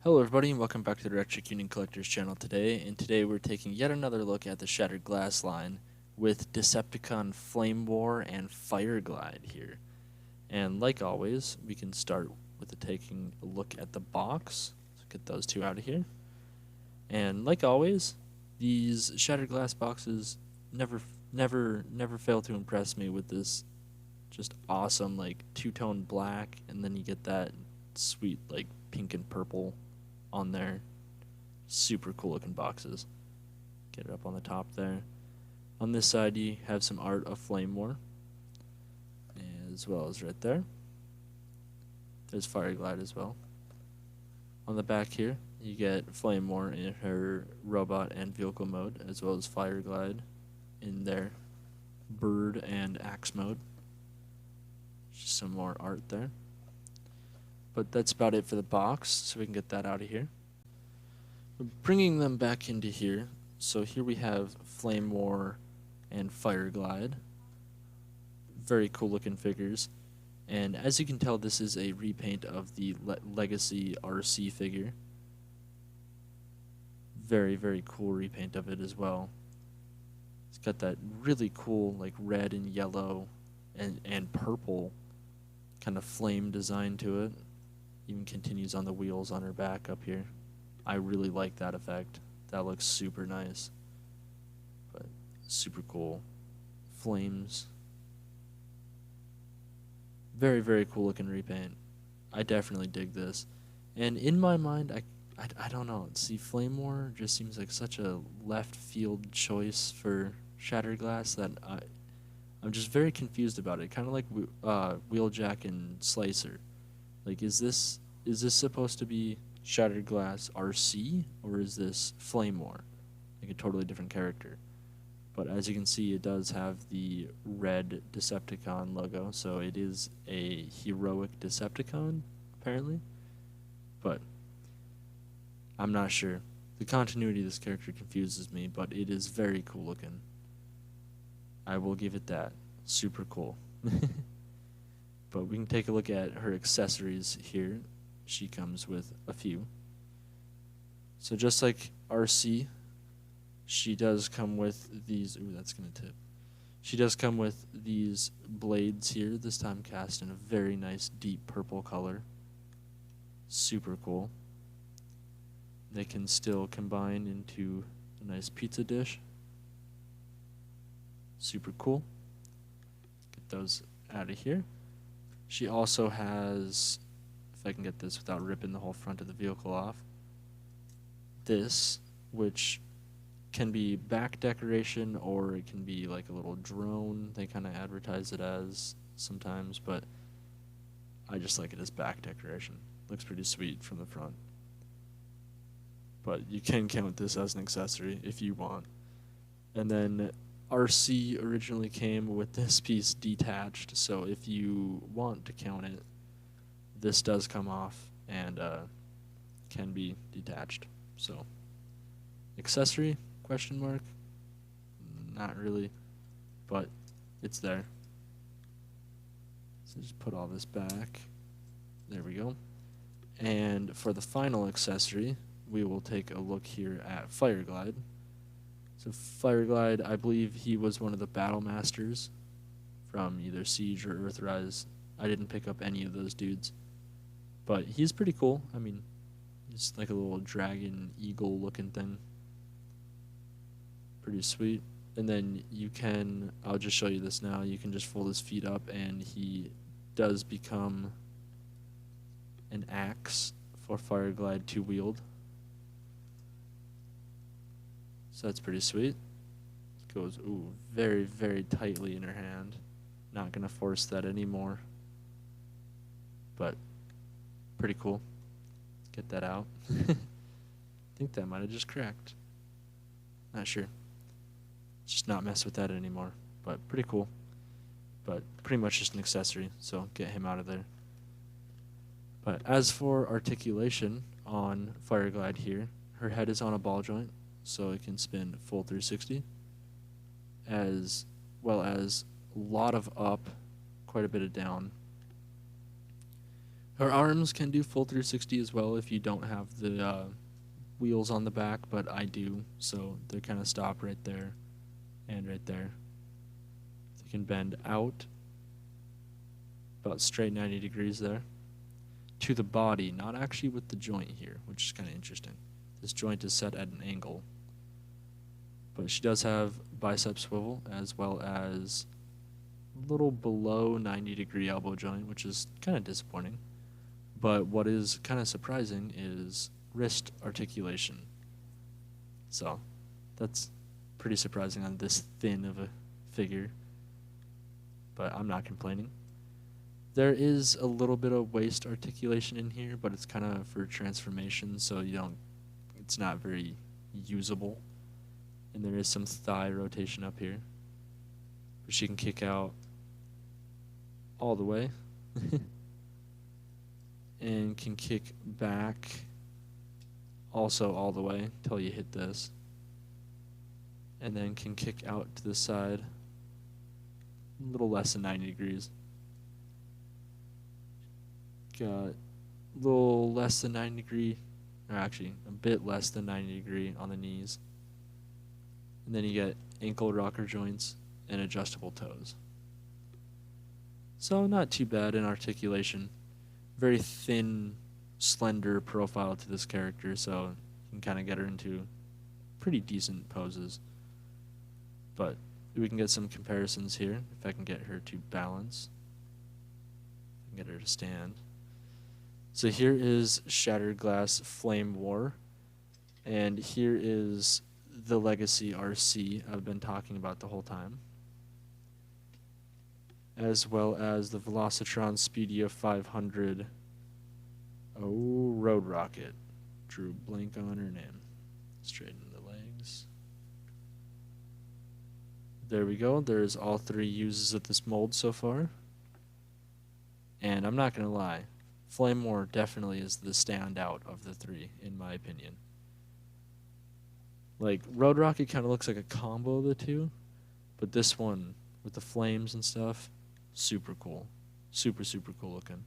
Hello everybody and welcome back to the Electric Union Collectors channel today, and today we're taking yet another look at the Shattered Glass line with Decepticon Flamewar and Fireglide here. And like always, we can start with taking a look at the box. So get those two out of here. And like always, these Shattered Glass boxes never fail to impress me with this just awesome like two-tone black, and then you get that sweet like pink and purple on there. Super cool looking boxes. Get it up on the top there. On this side you have some art of Flamewar, as well as right there. There's Fireglide as well. On the back here you get Flamewar in her robot and vehicle mode, as well as Fireglide in their bird and axe mode. Just some more art there. But that's about it for the box, so we can get that out of here. Bringing them back into here, so here we have Flamewar and Fireglide. Very cool looking figures. And as you can tell, this is a repaint of the Legacy Arcee figure. Very, very cool repaint of it as well. It's got that really cool like red and yellow and purple kind of flame design to it. Even continues on the wheels on her back up here. I really like that effect. That looks super nice. But super cool. Flames. Very, very cool looking repaint. I definitely dig this. And in my mind, I don't know. See, Flamewar just seems like such a left field choice for Shattered Glass that I'm just very confused about it. Kind of like Wheeljack and Slicer. Like, is this supposed to be Shattered Glass Arcee, or is this Flamewar? Like a totally different character. But as you can see, it does have the red Decepticon logo, so it is a heroic Decepticon, apparently. But I'm not sure. The continuity of this character confuses me, but it is very cool looking. I will give it that. Super cool. But we can take a look at her accessories here. She comes with a few. So just like Arcee, she does come with these. Ooh, that's gonna tip. She does come with these blades here, this time cast in a very nice deep purple color. Super cool. They can still combine into a nice pizza dish. Super cool. Get those out of here. She also has, if I can get this without ripping the whole front of the vehicle off, this, which can be back decoration or it can be like a little drone. They kind of advertise it as sometimes, but I just like it as back decoration. Looks pretty sweet from the front. But you can count this as an accessory if you want. And then Arcee originally came with this piece detached, so if you want to count it, this does come off and can be detached. So, accessory, question mark? Not really, but it's there. So just put all this back. There we go. And for the final accessory, we will take a look here at Fireglide. So Fireglide, I believe he was one of the Battlemasters from either Siege or Earthrise. I didn't pick up any of those dudes. But he's pretty cool. I mean, he's like a little dragon, eagle looking thing. Pretty sweet. And then you can, I'll just show you this now, you can just fold his feet up and he does become an axe for Fireglide to wield. So that's pretty sweet. It goes, ooh, very, very tightly in her hand. Not going to force that anymore. But pretty cool. Get that out. I think that might have just cracked. Not sure. Just not mess with that anymore. But pretty cool. But pretty much just an accessory, so get him out of there. But as for articulation on Fireglide here, her head is on a ball joint, so it can spin full 360, as well as a lot of up, quite a bit of down. Her arms can do full 360 as well if you don't have the wheels on the back, but I do, so they kind of stop right there and right there. They can bend out about straight 90 degrees there to the body, not actually with the joint here, which is kind of interesting. This joint is set at an angle, but she does have bicep swivel as well as a little below 90-degree elbow joint, which is kind of disappointing. But what is kind of surprising is wrist articulation. So that's pretty surprising on this thin of a figure, but I'm not complaining. There is a little bit of waist articulation in here, but it's kind of for transformation, so it's not very usable. And there is some thigh rotation up here, but she can kick out all the way and can kick back also all the way until you hit this, and then can kick out to the side a little less than 90 degrees. Got a little less than 90 degree, or actually a bit less than 90 degree on the knees, and then you get ankle rocker joints and adjustable toes. So not too bad in articulation. Very thin, slender profile to this character, so you can kind of get her into pretty decent poses. But we can get some comparisons here. If I can get her to balance, get her to stand. So here is Shattered Glass Flamewar, and here is the Legacy Arcee I've been talking about the whole time, as well as the Velocitron Speedia 500. Oh, Road Rocket. Drew blank on her name. Straighten the legs. There we go. There's all three uses of this mold so far. And I'm not going to lie, Flamewar definitely is the standout of the three, in my opinion. Like, Road Rocket kind of looks like a combo of the two, but this one, with the flames and stuff, super cool. Super, super cool looking.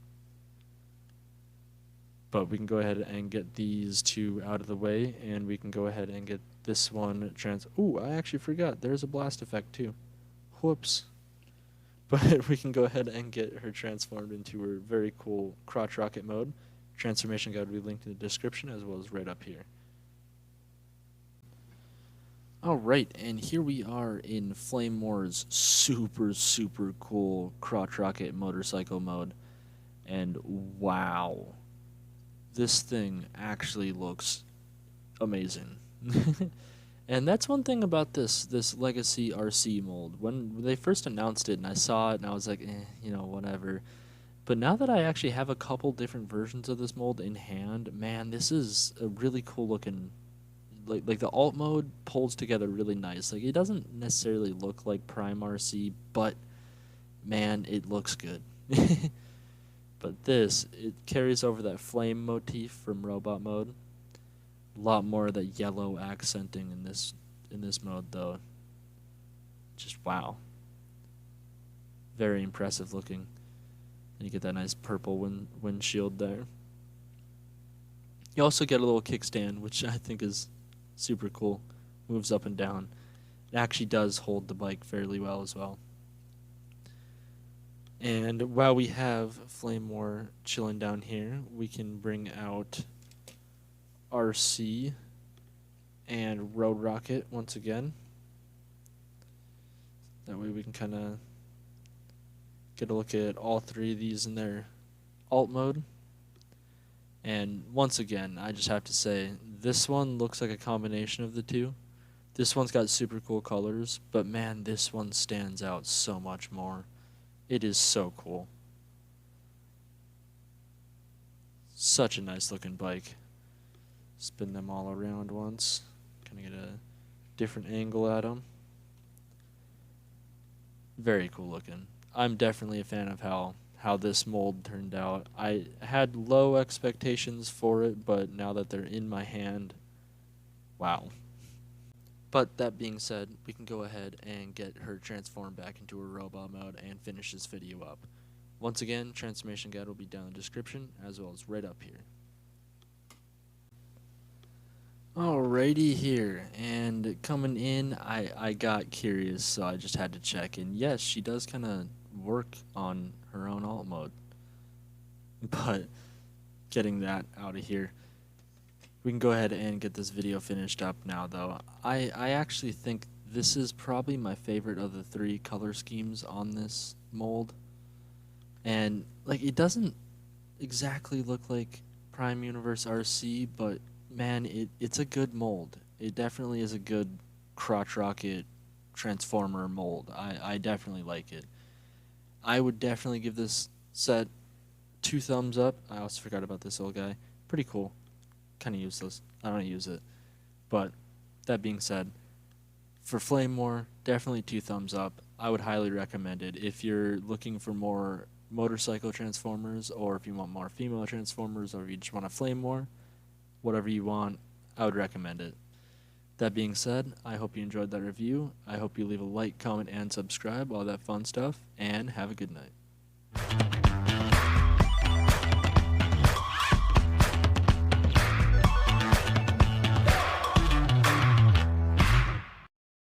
But we can go ahead and get these two out of the way, and we can go ahead and get this one Ooh, I actually forgot. There's a blast effect, too. Whoops. But we can go ahead and get her transformed into her very cool crotch rocket mode. Transformation guide will be linked in the description as well as right up here. Alright, and here we are in Flamewar's super, super cool crotch rocket motorcycle mode. And wow, this thing actually looks amazing. And that's one thing about this Legacy Arcee mold. When they first announced it and I saw it and I was like, whatever. But now that I actually have a couple different versions of this mold in hand, man, this is a really cool looking. Like the alt mode pulls together really nice. Like, it doesn't necessarily look like Prime Arcee, but man, it looks good. But this, it carries over that flame motif from robot mode. A lot more of that yellow accenting in this mode, though. Just wow. Very impressive looking. And you get that nice purple windshield there. You also get a little kickstand, which I think is super cool. Moves up and down. It actually does hold the bike fairly well as well. And while we have Flamewar chilling down here, we can bring out Arcee and Road Rocket once again. That way we can kind of get a look at all three of these in their alt mode. And once again, I just have to say, this one looks like a combination of the two. This one's got super cool colors, but man, this one stands out so much more. It is so cool. Such a nice looking bike. Spin them all around once. Kind of get a different angle at them. Very cool looking. I'm definitely a fan of how this mold turned out. I had low expectations for it, but now that they're in my hand, wow. But that being said, we can go ahead and get her transformed back into her robot mode and finish this video up. Once again, transformation guide will be down in the description as well as right up here. Alrighty here, and coming in, I got curious, so I just had to check, and yes, she does kind of work on her own alt mode. But getting that out of here, we can go ahead and get this video finished up now, though. I actually think this is probably my favorite of the 3 color schemes on this mold. And, like, it doesn't exactly look like Prime Universe Arcee, but, man, it's a good mold. It definitely is a good crotch rocket transformer mold. I definitely like it. I would definitely give this set 2 thumbs up. I also forgot about this old guy. Pretty cool. Kind of useless. I don't use it. But that being said, for Flamewar, definitely 2 thumbs up. I would highly recommend it. If you're looking for more motorcycle transformers, or if you want more female transformers, or if you just want a Flamewar, whatever you want, I would recommend it. That being said, I hope you enjoyed that review. I hope you leave a like, comment, and subscribe, all that fun stuff, and have a good night.